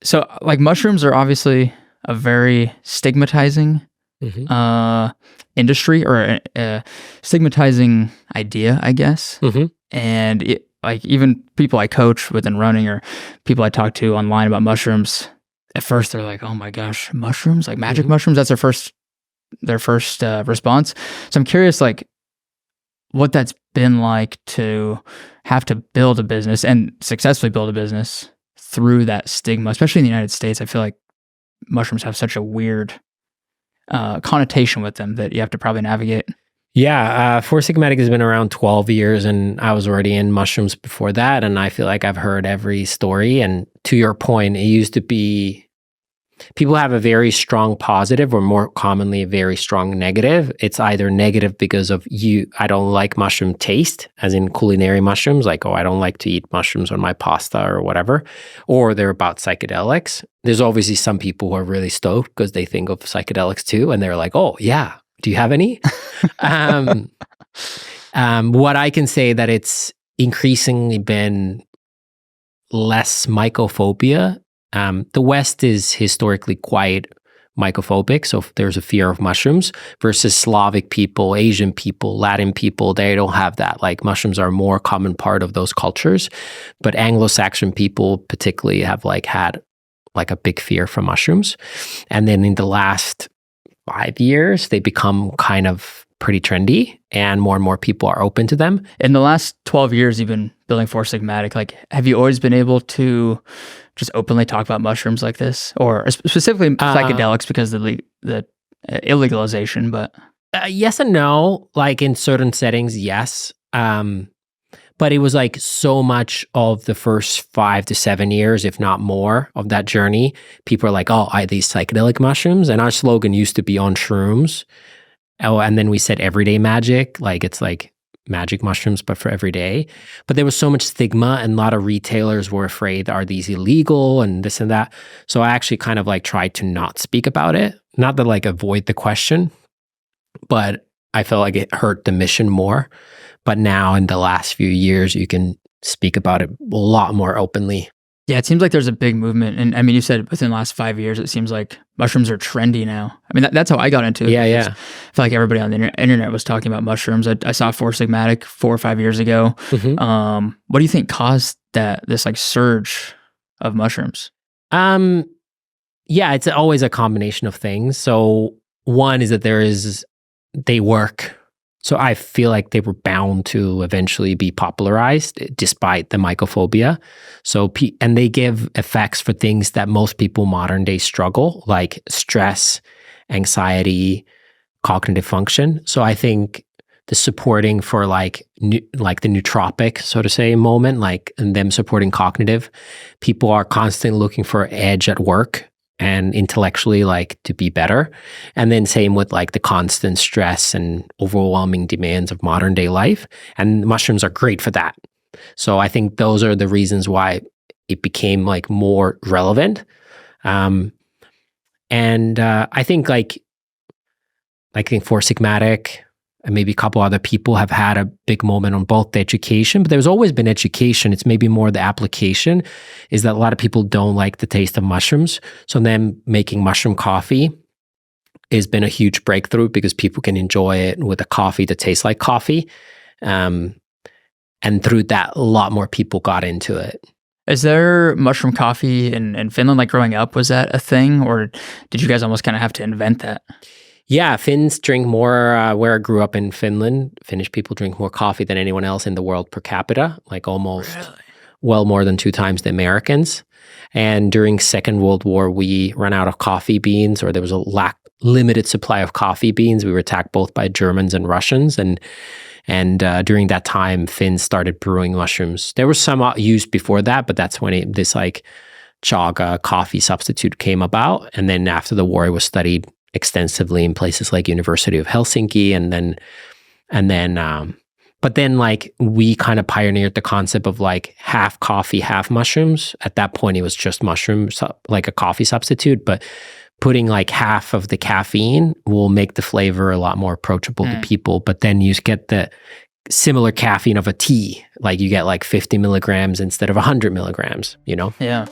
So like mushrooms are obviously a very stigmatizing industry, or a stigmatizing idea, I guess. And like even people I coach within running, or people I talk to online about mushrooms, at first they're like, "Oh my gosh, mushrooms! Like magic mushrooms!" That's their first response. So I'm curious, like, what that's been like to have to build a business and successfully build a business through that stigma, especially in the United States. I feel like mushrooms have such a weird connotation with them that you have to probably navigate. Yeah, Four Sigmatic has been around 12 years, and I was already in mushrooms before that, and I feel like I've heard every story. And to your point, it used to be people have a very strong positive, or more commonly a very strong negative. It's either negative because of I don't like mushroom taste, as in culinary mushrooms, like, oh, I don't like to eat mushrooms on my pasta or whatever, or they're about psychedelics. There's obviously some people who are really stoked because they think of psychedelics too, and they're like, oh yeah, do you have any? What I can say that it's increasingly been less mycophobia. The West is historically quite mycophobic, so if there's a fear of mushrooms, versus Slavic people, Asian people, Latin people, they don't have that. Like mushrooms are a more common part of those cultures, but Anglo-Saxon people particularly have like had like a big fear for mushrooms. And then in the last 5 years, they become kind of pretty trendy, and more people are open to them. In the last 12 years, you've been building Four Sigmatic. Like, have you always been able to just openly talk about mushrooms like this, or specifically psychedelics because of the illegalization? But yes and no. Like in certain settings, yes. But it was like so much of the first 5 to 7 years, if not more, of that journey. People are like, oh, I these psychedelic mushrooms. And our slogan used to be on shrooms. Oh, and then we said everyday magic, like it's like magic mushrooms, but for every day. But there was so much stigma, and a lot of retailers were afraid, are these illegal and this and that? So I actually kind of like tried to not speak about it. Not to like avoid the question, but I felt like it hurt the mission more. But now in the last few years, you can speak about it a lot more openly. Yeah, it seems like there's a big movement. And I mean, you said within the last 5 years, it seems like mushrooms are trendy now. I mean, that's how I got into it. Yeah. I feel like everybody on the internet was talking about mushrooms. I saw Four Sigmatic 4 or 5 years ago. What do you think caused this like surge of mushrooms? Yeah, it's always a combination of things. So one is that they work. So I feel like they were bound to eventually be popularized despite the mycophobia. And they give effects for things that most people modern day struggle, like stress, anxiety, cognitive function. So I think the supporting for like the nootropic, so to say, moment, like and them supporting cognitive, people are constantly looking for edge at work and intellectually like to be better. And then same with like the constant stress and overwhelming demands of modern day life. And mushrooms are great for that. So I think those are the reasons why it became like more relevant. I think I think Four Sigmatic and maybe a couple other people have had a big moment on both the education, but there's always been education. It's maybe more the application is that a lot of people don't like the taste of mushrooms. So then making mushroom coffee has been a huge breakthrough because people can enjoy it with a coffee that tastes like coffee. And through that, a lot more people got into it. Is there mushroom coffee in Finland? Like growing up, was that a thing, or did you guys almost kind of have to invent that? Yeah, Finns drink more, where I grew up in Finland, Finnish people drink more coffee than anyone else in the world per capita, like almost well more than 2 times the Americans. And during Second World War, we ran out of coffee beans, or there was a limited supply of coffee beans. We were attacked both by Germans and Russians. And during that time, Finns started brewing mushrooms. There was some used before that, but that's when this like chaga coffee substitute came about. And then after the war, it was studied extensively in places like University of Helsinki, but then like we kind of pioneered the concept of like half coffee, half mushrooms. At that point, it was just mushrooms, like a coffee substitute, but putting like half of the caffeine will make the flavor a lot more approachable to people. But then you get the similar caffeine of a tea, like you get like 50 milligrams instead of 100 milligrams, you know? Yeah.